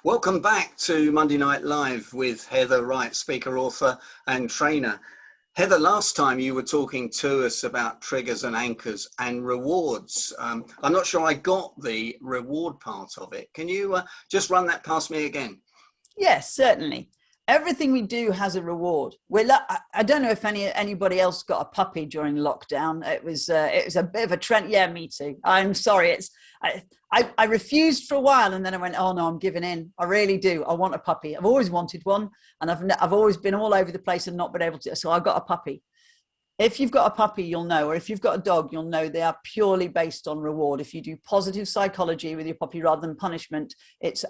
Welcome back to Monday Night Live with Heather Wright, speaker, author and trainer. Heather, last time you were talking to us about triggers and anchors and rewards. I'm not sure I got the reward part of it. Can you just run that past me again? Yes, certainly. Everything we do has a reward. I don't know if anybody else got a puppy during lockdown. It was a bit of a trend. Yeah, me too. I'm sorry. I refused for a while, and then I went, oh no, I'm giving in. I really do. I want a puppy. I've always wanted one, and I've always been all over the place and not been able to. So I got a puppy. If you've got a puppy, you'll know, or if you've got a dog, you'll know they are purely based on reward. If you do positive psychology with your puppy rather than punishment,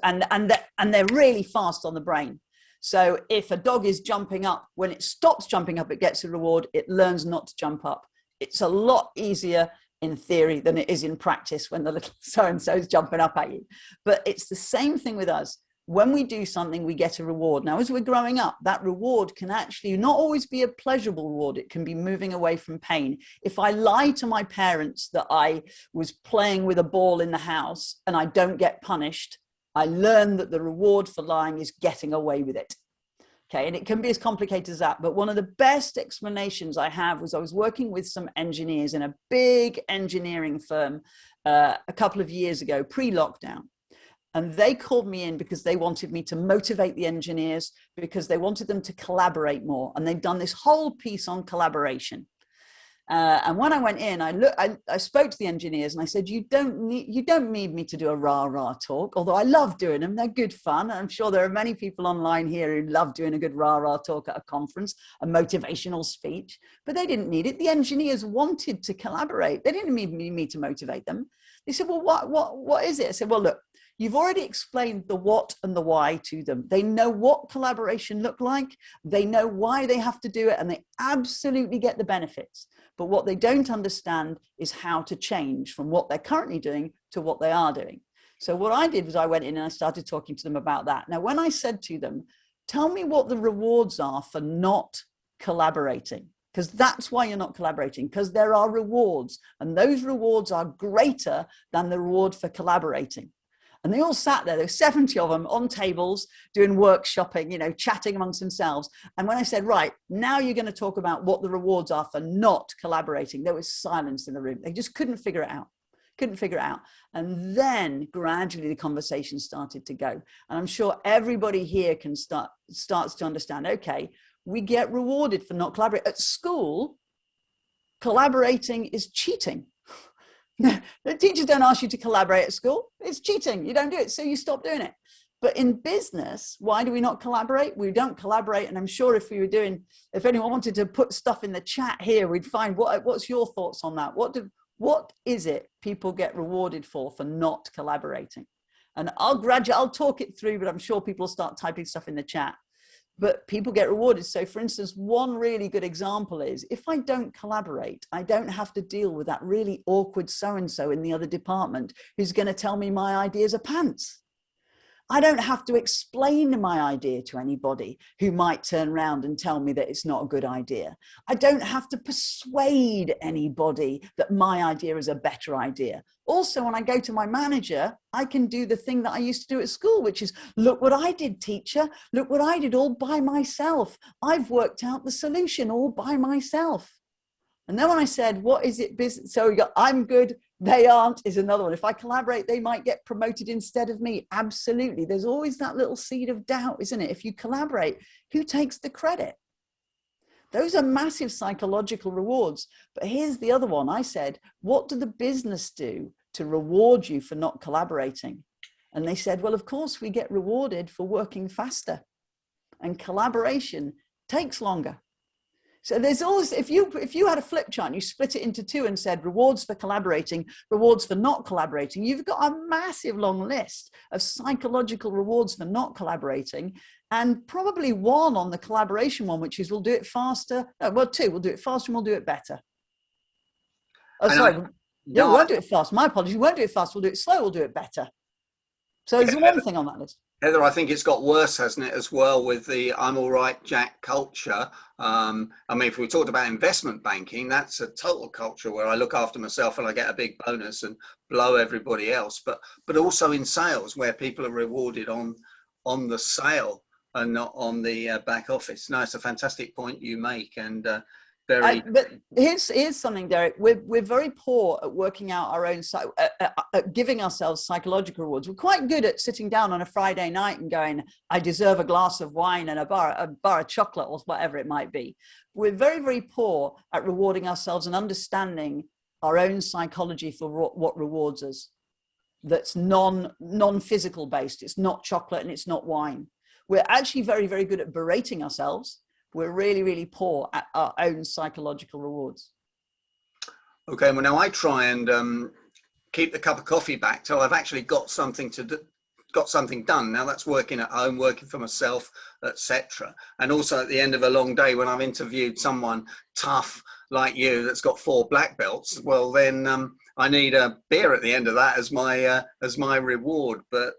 and they're really fast on the brain. So if a dog is jumping up, when it stops jumping up, it gets a reward. It learns not to jump up. It's a lot easier in theory than it is in practice when the little so-and-so is jumping up at you. But it's the same thing with us. When we do something, we get a reward. Now, as we're growing up, that reward can actually not always be a pleasurable reward. It can be moving away from pain. If I lie to my parents that I was playing with a ball in the house and I don't get punished, I learn that the reward for lying is getting away with it. Okay, and it can be as complicated as that. But one of the best explanations I have was I was working with some engineers in a big engineering firm a couple of years ago, pre-lockdown. And they called me in because they wanted me to motivate the engineers, because they wanted them to collaborate more. And they'd done this whole piece on collaboration. And when I went in, I spoke to the engineers and I said, you don't need me to do a rah-rah talk, although I love doing them. They're good fun. I'm sure there are many people online here who love doing a good rah-rah talk at a conference, a motivational speech, but they didn't need it. The engineers wanted to collaborate. They didn't need me to motivate them. They said, well, what is it? I said, well, look, you've already explained the what and the why to them. They know what collaboration look like. They know why they have to do it, and they absolutely get the benefits. But what they don't understand is how to change from what they're currently doing to what they are doing. So what I did was I went in and I started talking to them about that. Now, when I said to them, tell me what the rewards are for not collaborating, because that's why you're not collaborating, because there are rewards, and those rewards are greater than the reward for collaborating. And they all sat there. There were 70 of them on tables doing workshopping, chatting amongst themselves. And when I said, right, now you're going to talk about what the rewards are for not collaborating, there was silence in the room. They just couldn't figure it out. And then gradually the conversation started to go. And I'm sure everybody here starts to understand, okay, we get rewarded for not collaborating. At school, collaborating is cheating. The teachers don't ask you to collaborate at school. It's cheating. You don't do it, so you stop doing it. But in business, why do we not collaborate? We don't collaborate. And I'm sure if anyone wanted to put stuff in the chat here, we'd find what's your thoughts on that? What is it people get rewarded for not collaborating? And I'll talk it through, but I'm sure people will start typing stuff in the chat. But people get rewarded. So for instance, one really good example is if I don't collaborate, I don't have to deal with that really awkward so-and-so in the other department who's going to tell me my ideas are pants. I don't have to explain my idea to anybody who might turn around and tell me that it's not a good idea. I don't have to persuade anybody that my idea is a better idea. Also, when I go to my manager, I can do the thing that I used to do at school, which is, look what I did, teacher. Look what I did all by myself. I've worked out the solution all by myself. And then when I said, what is it business? So we got, I'm good, they aren't is another one. If I collaborate, they might get promoted instead of me. Absolutely. There's always that little seed of doubt, isn't it? If you collaborate, who takes the credit? Those are massive psychological rewards. But here's the other one. I said, what do the business do to reward you for not collaborating? And they said, well, of course, we get rewarded for working faster. And collaboration takes longer. So there's always, if you had a flip chart and you split it into two and said rewards for collaborating, rewards for not collaborating, you've got a massive long list of psychological rewards for not collaborating, and probably one on the collaboration one, which is we'll do it faster. No, well, two, we'll do it faster and we'll do it better. Oh, sorry. We won't do it fast. My apologies. We won't do it fast. We'll do it slow. We'll do it better. So there's one thing on that list. Heather, I think it's got worse, hasn't it, as well, with the I'm all right, Jack culture. I mean, if we talked about investment banking, that's a total culture where I look after myself and I get a big bonus and blow everybody else. But also in sales, where people are rewarded on on the sale and not on the back office. No, it's a fantastic point you make, and very. But here's something, Derek. We're very poor at working out our own, at giving ourselves psychological rewards. We're quite good at sitting down on a Friday night and going, I deserve a glass of wine and a bar of chocolate, or whatever it might be. We're very, very poor at rewarding ourselves and understanding our own psychology for what rewards us. That's non-physical based. It's not chocolate and it's not wine. We're actually very, very good at berating ourselves. We're really, really poor at our own psychological rewards. Okay, well, now I try and keep the cup of coffee back till I've actually got something done. Now that's working at home, working for myself, etc. And also at the end of a long day, when I've interviewed someone tough like you that's got 4 black belts, well then I need a beer at the end of that as my reward. But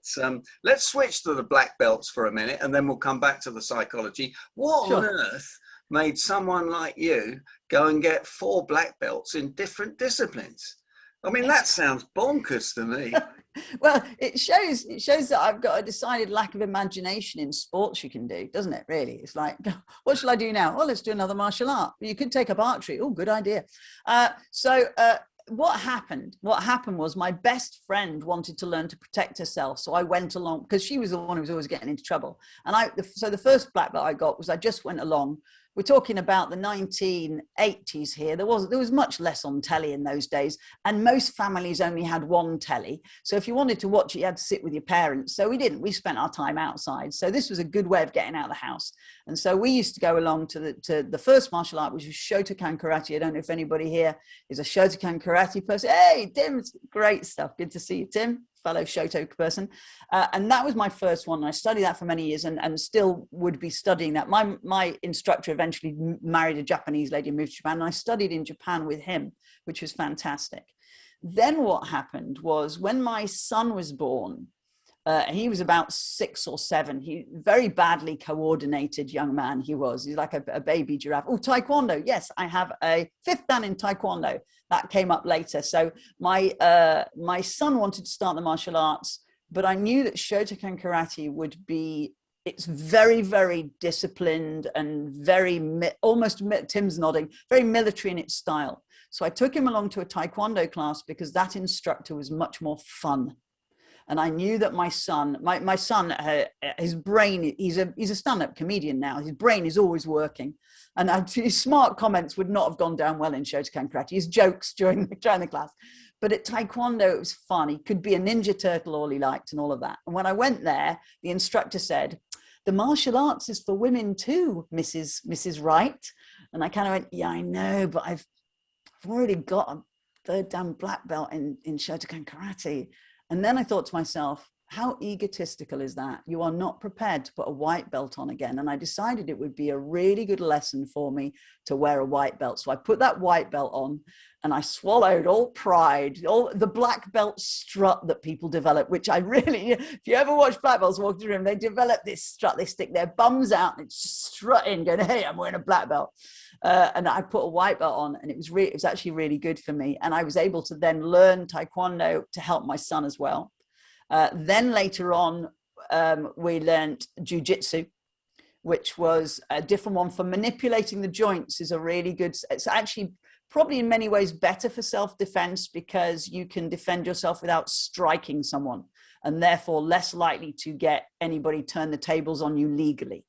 let's switch to the black belts for a minute, and then we'll come back to the psychology. What Sure. on earth made someone like you go and get 4 black belts in different disciplines? I mean, that sounds bonkers to me. Well, it shows that I've got a decided lack of imagination in sports you can do, doesn't it, really? It's like, what shall I do now? Well, let's do another martial art. You could take up archery. Oh, good idea. What happened was my best friend wanted to learn to protect herself. So I went along, because she was the one who was always getting into trouble. And so the first black belt I got was I just went along. We're talking about the 1980s here. There was much less on telly in those days, and most families only had one telly. So if you wanted to watch it, you had to sit with your parents. So we didn't. We spent our time outside. So this was a good way of getting out of the house. And so we used to go along to the first martial art, which was Shotokan Karate. I don't know if anybody here is a Shotokan Karate person. Hey, Tim, great stuff. Good to see you, Tim, fellow Shoto person. And that was my first one. I studied that for many years and still would be studying that. My instructor eventually married a Japanese lady and moved to Japan. And I studied in Japan with him, which was fantastic. Then what happened was when my son was born, he was about 6 or 7. He very badly coordinated young man. He's like a baby giraffe. Oh, Taekwondo. Yes, I have a 5th dan in Taekwondo. That came up later. So my son wanted to start the martial arts, but I knew that Shotokan Karate would be, it's very, very disciplined and very, almost, Tim's nodding, very military in its style. So I took him along to a Taekwondo class because that instructor was much more fun. And I knew that my son, his brain, he's a stand-up comedian now. His brain is always working. And his smart comments would not have gone down well in Shotokan Karate. His jokes during the class. But at Taekwondo, it was fun. He could be a Ninja Turtle all he liked and all of that. And when I went there, the instructor said, the martial arts is for women too, Mrs. Wright. And I kind of went, yeah, I know, but I've already got a 3rd dan black belt in Shotokan Karate. And then I thought to myself, how egotistical is that? You are not prepared to put a white belt on again. And I decided it would be a really good lesson for me to wear a white belt. So I put that white belt on and I swallowed all pride, all the black belt strut that people develop, which I really, if you ever watch black belts walk through the room, they develop this strut. They stick their bums out and it's just strutting, going, hey, I'm wearing a black belt. And I put a white belt on and it was actually really good for me. And I was able to then learn Taekwondo to help my son as well. Then later on, we learned Jiu-Jitsu, which was a different one for manipulating the joints. Is a really good, it's actually probably in many ways better for self-defense because you can defend yourself without striking someone and therefore less likely to get anybody turn the tables on you legally.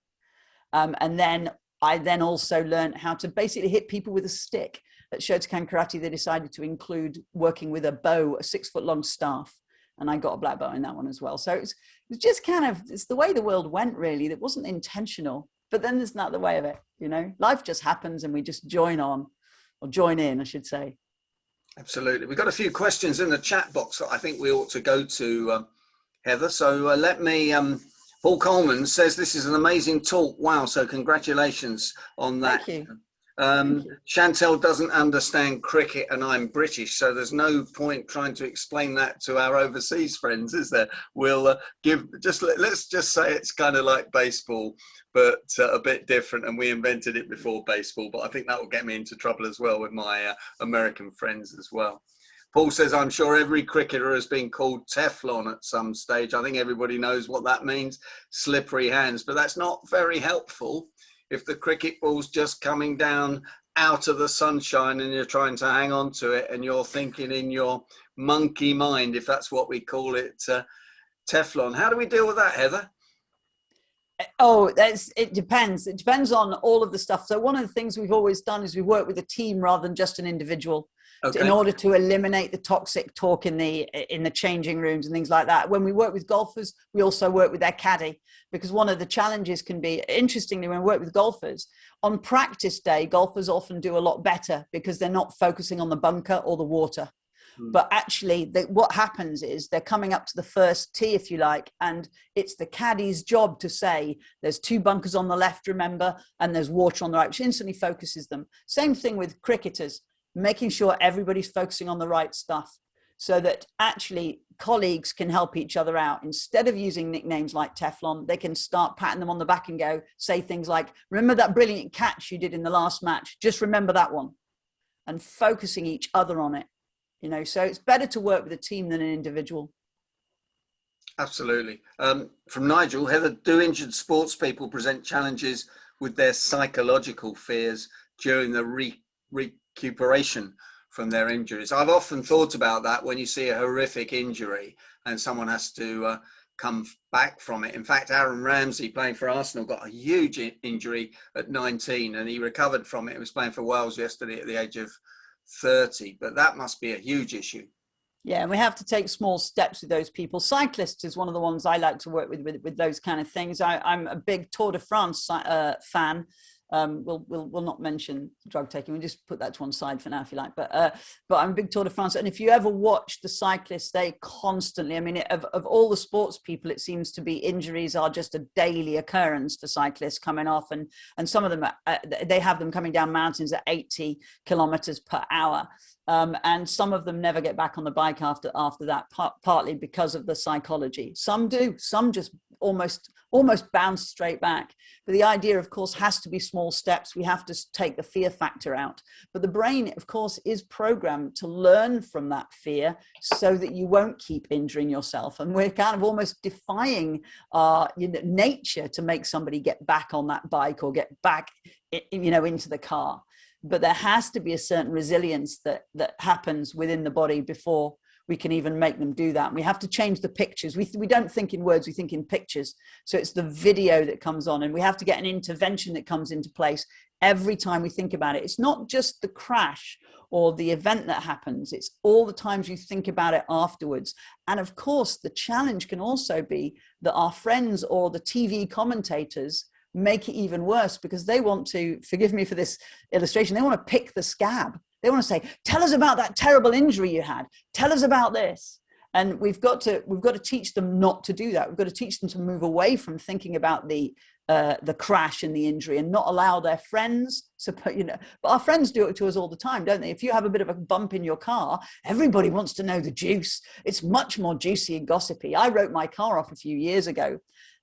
And then I then also learned how to basically hit people with a stick. At Shotokan Karate, they decided to include working with a bow, a 6-foot-long staff. And I got a black belt in that one as well. So it's just kind of, it's the way the world went, really. That wasn't intentional, but then there's not the way of it, you know? Life just happens and we just join on, or join in, I should say. Absolutely. We've got a few questions in the chat box that I think we ought to go to, Heather. So let me, Paul Coleman says, this is an amazing talk. Wow. So congratulations on that. Thank you. Chantel doesn't understand cricket and I'm British, so there's no point trying to explain that to our overseas friends, is there? We'll let's just say it's kind of like baseball, but a bit different, and we invented it before baseball, but I think that will get me into trouble as well with my American friends as well. Paul says, I'm sure every cricketer has been called Teflon at some stage. I think everybody knows what that means, slippery hands, but that's not very helpful if the cricket ball's just coming down out of the sunshine and you're trying to hang on to it and you're thinking in your monkey mind, if that's what we call it, Teflon. How do we deal with that, Heather? Oh, it depends. It depends on all of the stuff. So one of the things we've always done is we work with a team rather than just an individual. Okay. In order to eliminate the toxic talk in the changing rooms and things like that. When we work with golfers, we also work with their caddy, because one of the challenges can be, interestingly, when we work with golfers, on practice day, golfers often do a lot better because they're not focusing on the bunker or the water. But actually, what happens is they're coming up to the first tee, if you like, and it's the caddy's job to say, there's 2 bunkers on the left, remember, and there's water on the right, which instantly focuses them. Same thing with cricketers, making sure everybody's focusing on the right stuff so that actually colleagues can help each other out. Instead of using nicknames like Teflon, they can start patting them on the back and say things like, remember that brilliant catch you did in the last match? Just remember that one, and focusing each other on it. You know, so it's better to work with a team than an individual. Absolutely. From Nigel, Heather, do injured sports people present challenges with their psychological fears during the recuperation from their injuries? I've often thought about that when you see a horrific injury and someone has to come back from it. In fact, Aaron Ramsey, playing for Arsenal, got a huge injury at 19 and he recovered from it. He was playing for Wales yesterday at the age of 30, but that must be a huge issue. Yeah, and we have to take small steps with those people. Cyclists is one of the ones I like to work with those kind of things. I'm a big Tour de France fan. We'll not mention drug taking. We'll just put that to one side for now, if you like. But I'm a big Tour de France. And if you ever watch the cyclists, they constantly, I mean, of all the sports people, it seems to be injuries are just a daily occurrence for cyclists coming off. And some of them, they have them coming down mountains at 80 kilometers per hour. And some of them never get back on the bike after that, partly because of the psychology. Some do, some just almost bounce straight back. But the idea, of course, has to be small steps. We have to take the fear factor out. But the brain, of course, is programmed to learn from that fear so that you won't keep injuring yourself. And we're kind of almost defying nature to make somebody get back on that bike or get back, into the car. But there has to be a certain resilience that happens within the body before we can even make them do that. And we have to change the pictures. We don't think in words, we think in pictures. So it's the video that comes on, and we have to get an intervention that comes into place every time we think about it. It's not just the crash or the event that happens. It's all the times you think about it afterwards. And of course, the challenge can also be that our friends or the TV commentators make it even worse, because they want to, forgive me for this illustration, they want to pick the scab. They want to say, tell us about that terrible injury you had. Tell us about this. And we've got to teach them not to do that. We've got to teach them to move away from thinking about the crash and the injury, and not allow their friends, but our friends do it to us all the time, don't they? If you have a bit of a bump in your car, everybody wants to know the juice. It's much more juicy and gossipy. I wrote my car off a few years ago.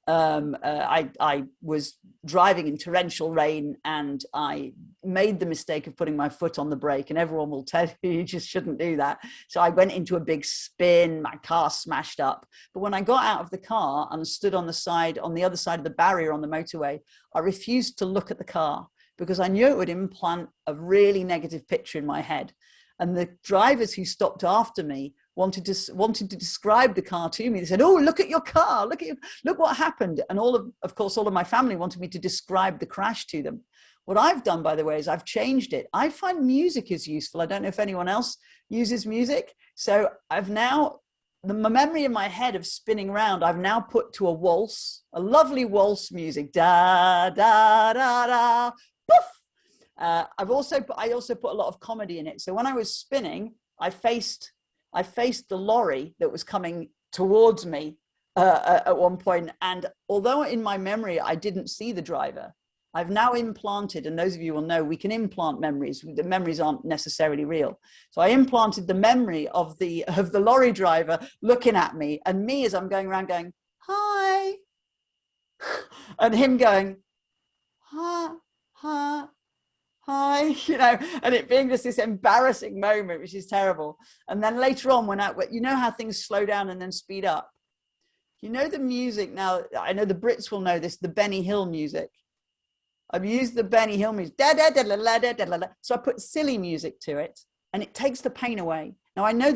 I was driving in torrential rain and I made the mistake of putting my foot on the brake, and everyone will tell you just shouldn't do that. So I went into a big spin, my car smashed up. But when I got out of the car and stood on the other side of the barrier on the motorway, I refused to look at the car because I knew it would implant a really negative picture in my head. And the drivers who stopped after me wanted to describe the car to me. They said, "Oh, look at your car! Look what happened!" And of course, all of my family wanted me to describe the crash to them. What I've done, by the way, is I've changed it. I find music is useful. I don't know if anyone else uses music. So I've now, the memory in my head of spinning around, I've now put to a waltz, a lovely waltz music. Da da da da. Poof. I also put a lot of comedy in it. So when I was spinning, I faced the lorry that was coming towards me at one point. And although in my memory, I didn't see the driver, I've now implanted, and those of you will know, we can implant memories. The memories aren't necessarily real. So I implanted the memory of the lorry driver looking at me, and me as I'm going around going, "Hi," and him going, "Ha, ha, hi, you know, and it being just this embarrassing moment, which is terrible. And then later on, you know how things slow down and then speed up. You know the music now. I know the Brits will know this. The Benny Hill music. I've used the Benny Hill music. Da, da, da, da, da, da, da, da. So I put silly music to it, and it takes the pain away. Now, I know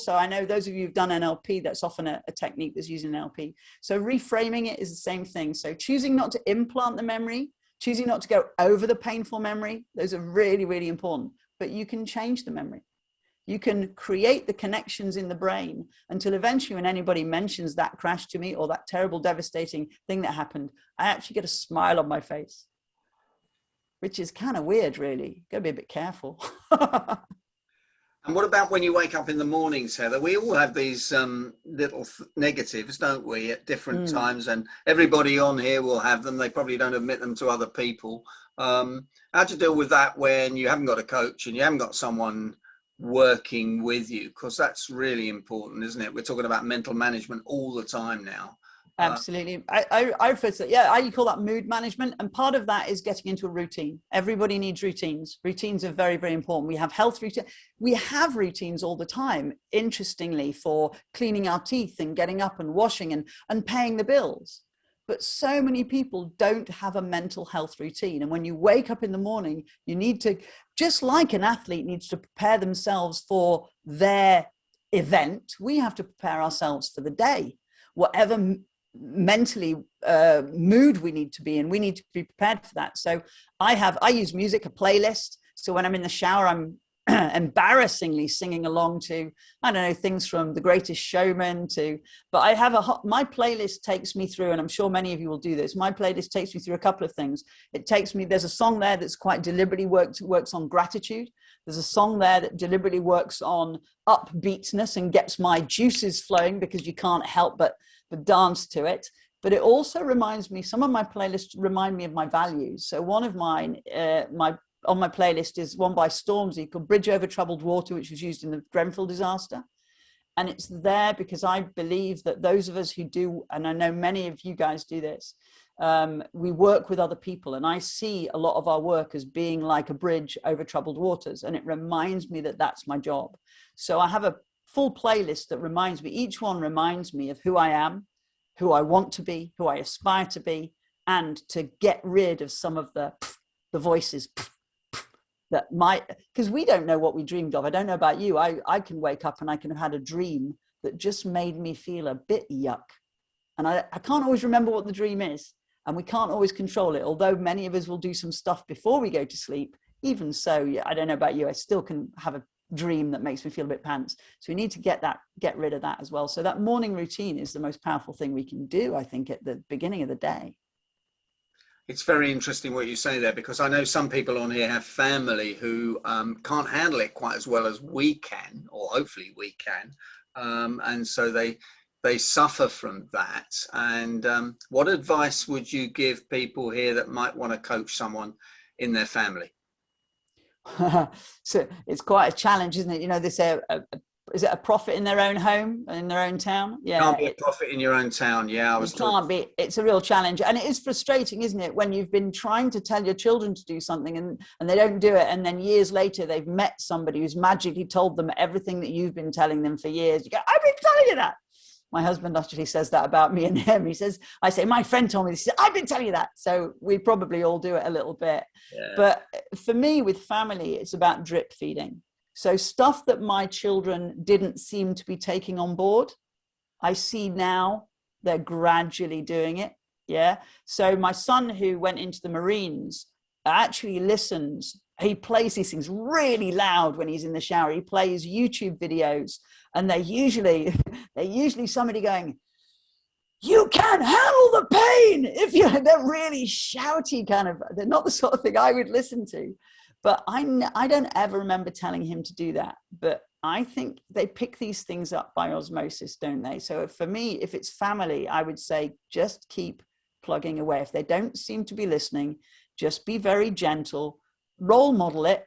I know those of you who've done NLP, that's often a technique that's used in NLP. So reframing it is the same thing. So choosing not to implant the memory, choosing not to go over the painful memory, those are really, really important. But you can change the memory. You can create the connections in the brain until eventually when anybody mentions that crash to me or that terrible, devastating thing that happened, I actually get a smile on my face, which is kind of weird, really. Got to be a bit careful. And what about when you wake up in the mornings, Heather? We all have these little negatives, don't we, at different times, and everybody on here will have them. They probably don't admit them to other people. How do you deal with that when you haven't got a coach and you haven't got someone working with you? Because that's really important, isn't it? We're talking about mental management all the time now. Absolutely. I refer to, I call that mood management. And part of that is getting into a routine. Everybody needs routines. Routines are very, very important. We have health routines. We have routines all the time, interestingly, for cleaning our teeth and getting up and washing and paying the bills. But so many people don't have a mental health routine. And when you wake up in the morning, you need to, just like an athlete needs to prepare themselves for their event, we have to prepare ourselves for the day. Whatever mentally mood we need to be in, we need to be prepared for that. So I use music, a playlist. So when I'm in the shower, I'm embarrassingly singing along to, I don't know, things from The Greatest Showman but I have my playlist takes me through, and I'm sure many of you will do this. My playlist takes me through a couple of things. There's a song there that's quite deliberately works on gratitude. There's a song there that deliberately works on upbeatness and gets my juices flowing, because you can't help but dance to it. But it also reminds me, some of my playlists remind me of my values. So one of mine, on my playlist is one by Stormzy called Bridge Over Troubled Water, which was used in the Grenfell disaster. And it's there because I believe that those of us who do, and I know many of you guys do this, we work with other people. And I see a lot of our work as being like a bridge over troubled waters. And it reminds me that that's my job. So I have a full playlist that reminds me, each one reminds me of who I am, who I want to be, who I aspire to be, and to get rid of some of the voices that because we don't know what we dreamed of. I don't know about you. I can wake up and I can have had a dream that just made me feel a bit yuck. And I can't always remember what the dream is, and we can't always control it. Although many of us will do some stuff before we go to sleep. Even so, I don't know about you, I still can have a dream that makes me feel a bit pants. So we need to get rid of that as well. So that morning routine is the most powerful thing we can do, I think, at the beginning of the day. It's very interesting what you say there, because I know some people on here have family who can't handle it quite as well as we can, or hopefully we can. And so they suffer from that. And what advice would you give people here that might want to coach someone in their family? So it's quite a challenge, isn't it? You know, they say, is it a prophet in their own home, in their own town? Yeah, can't be a prophet in your own town. Yeah, can't be. It's a real challenge, and it is frustrating, isn't it, when you've been trying to tell your children to do something and they don't do it, and then years later they've met somebody who's magically told them everything that you've been telling them for years. You go, I've been telling you that. My husband actually says that about me and him. He says, I say, my friend told me this. He said, I've been telling you that. So we probably all do it a little bit. Yeah. But for me, with family, it's about drip feeding. So stuff that my children didn't seem to be taking on board, I see now they're gradually doing it. Yeah. So my son, who went into the Marines, actually listens. He plays these things really loud when he's in the shower. He plays YouTube videos, and they're usually somebody going, you can't handle the pain. They're really shouty kind of, they're not the sort of thing I would listen to. But I don't ever remember telling him to do that. But I think they pick these things up by osmosis, don't they? So for me, if it's family, I would say just keep plugging away. If they don't seem to be listening, just be very gentle, role model it,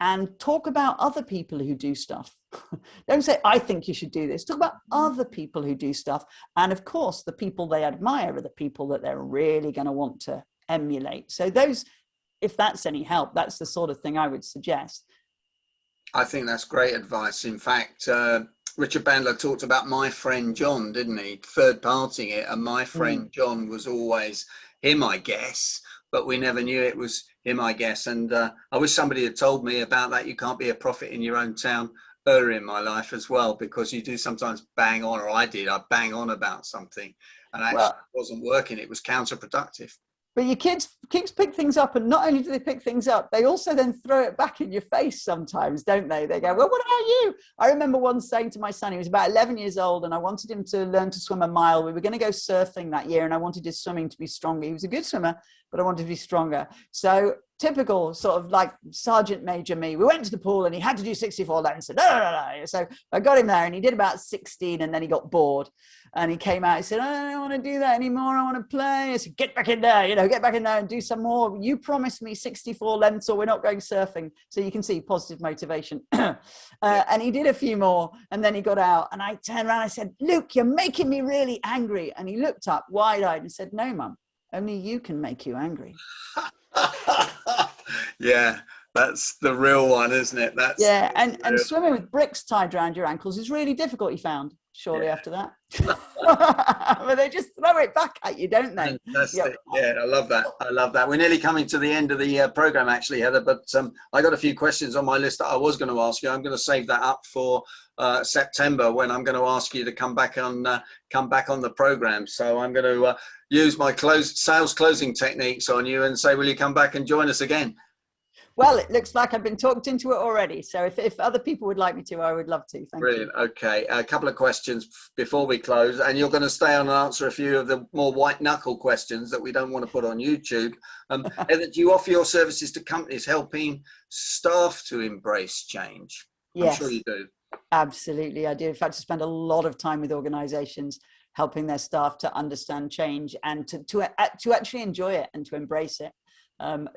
and talk about other people who do stuff. Don't say, I think you should do this. Talk about other people who do stuff. And of course, the people they admire are the people that they're really going to want to emulate. So those, if that's any help, that's the sort of thing I would suggest. I think that's great advice. In fact, Richard Bandler talked about my friend John, didn't he? Third partying it, and my friend John was always him, I guess, but we never knew it was him, I guess. And I wish somebody had told me about that. You can't be a prophet in your own town earlier in my life as well, because you do sometimes bang on, or I bang on about something, and actually it wasn't working. It was counterproductive. But your kids pick things up, and not only do they pick things up, they also then throw it back in your face sometimes, don't they? They go, well, what about you? I remember once saying to my son, he was about 11 years old, and I wanted him to learn to swim a mile. We were going to go surfing that year, and I wanted his swimming to be stronger. He was a good swimmer, but I wanted to be stronger. So typical sort of like Sergeant Major me, we went to the pool and he had to do 64 lengths. No. So I got him there and he did about 16, and then he got bored and he came out. He said, I don't want to do that anymore. I want to play. I said, get back in there, get back in there and do some more. You promised me 64 lengths or we're not going surfing. So you can see positive motivation. And he did a few more, and then he got out, and I turned around. I said, Luke, you're making me really angry. And he looked up wide-eyed and said, no, Mum, only you can make you angry. Yeah, that's the real one, isn't it? That's and swimming with bricks tied around your ankles is really difficult, he found shortly after that. But they just throw it back at you, don't they? Fantastic. Yeah, I love that. We're nearly coming to the end of the program, actually, Heather, but I got a few questions on my list that I was going to ask you. I'm going to save that up for September, when I'm going to ask you to come back on the program. So I'm going to use my sales closing techniques on you and say, will you come back and join us again? Well, it looks like I've been talked into it already. So if other people would like me to, I would love to. Thank Brilliant. you. Okay. A couple of questions before we close, and you're going to stay on and answer a few of the more white knuckle questions that we don't want to put on YouTube. Heather, do you offer your services to companies helping staff to embrace change? Yes. I'm sure you do. Absolutely, I do. In fact, I spend a lot of time with organizations helping their staff to understand change and to actually enjoy it and to embrace it.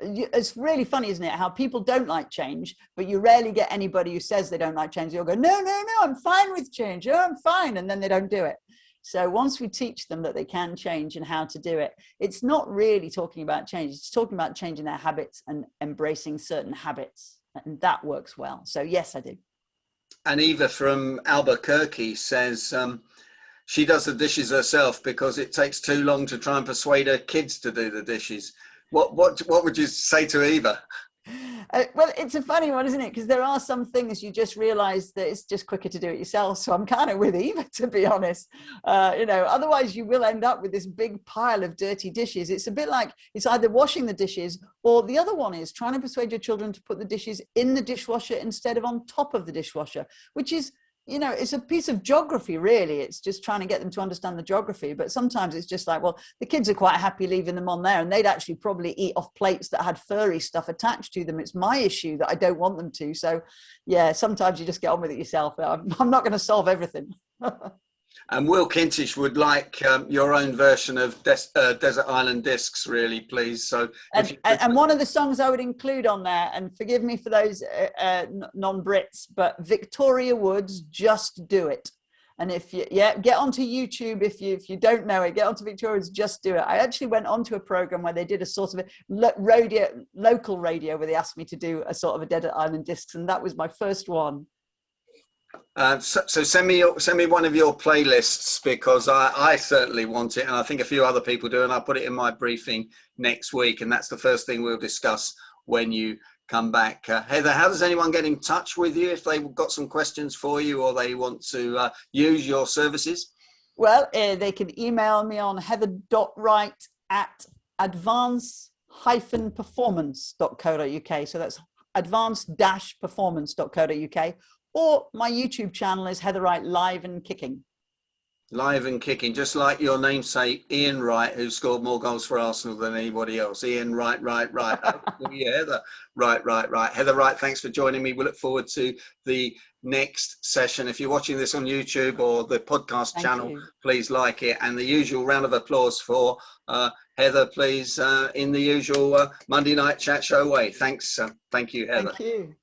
It's really funny, isn't it, how people don't like change, but you rarely get anybody who says they don't like change. They'll go, no, I'm fine with change. Oh, I'm fine. And then they don't do it. So once we teach them that they can change and how to do it, it's not really talking about change. It's talking about changing their habits and embracing certain habits. And that works well. So yes, I do. And Eva from Albuquerque says she does the dishes herself because it takes too long to try and persuade her kids to do the dishes. What would you say to Eva? Well, it's a funny one, isn't it? Because there are some things you just realize that it's just quicker to do it yourself. So I'm kind of with Eva, to be honest. Otherwise you will end up with this big pile of dirty dishes. It's a bit like it's either washing the dishes, or the other one is trying to persuade your children to put the dishes in the dishwasher instead of on top of the dishwasher, which is, it's a piece of geography, really. It's just trying to get them to understand the geography. But sometimes it's just like, well, the kids are quite happy leaving them on there, and they'd actually probably eat off plates that had furry stuff attached to them. It's my issue that I don't want them to. So, yeah, sometimes you just get on with it yourself. I'm not going to solve everything. And Will Kintish would like your own version of Desert Island Discs, really, please. So, and one of the songs I would include on there, and forgive me for those non-Brits, but Victoria Wood's "Just Do It." And if you get onto YouTube, if you don't know it, get onto Victoria's "Just Do It." I actually went onto a program where they did a sort of a local radio, where they asked me to do a sort of a Desert Island Discs, and that was my first one. So send me one of your playlists, because I certainly want it, and I think a few other people do, and I'll put it in my briefing next week, and that's the first thing we'll discuss when you come back. Heather, how does anyone get in touch with you if they've got some questions for you or they want to use your services? Well, they can email me on heather.wright@advance-performance.co.uk. So that's advance-performance.co.uk. Or my YouTube channel is Heather Wright Live and Kicking. Live and Kicking, just like your namesake Ian Wright, who scored more goals for Arsenal than anybody else. Ian Wright. Oh, yeah, Heather. Right. Heather Wright, thanks for joining me. We look forward to the next session. If you're watching this on YouTube or the podcast channel, please like it. And the usual round of applause for Heather, please, in the usual Monday night chat show way. Thanks. Thank you, Heather. Thank you.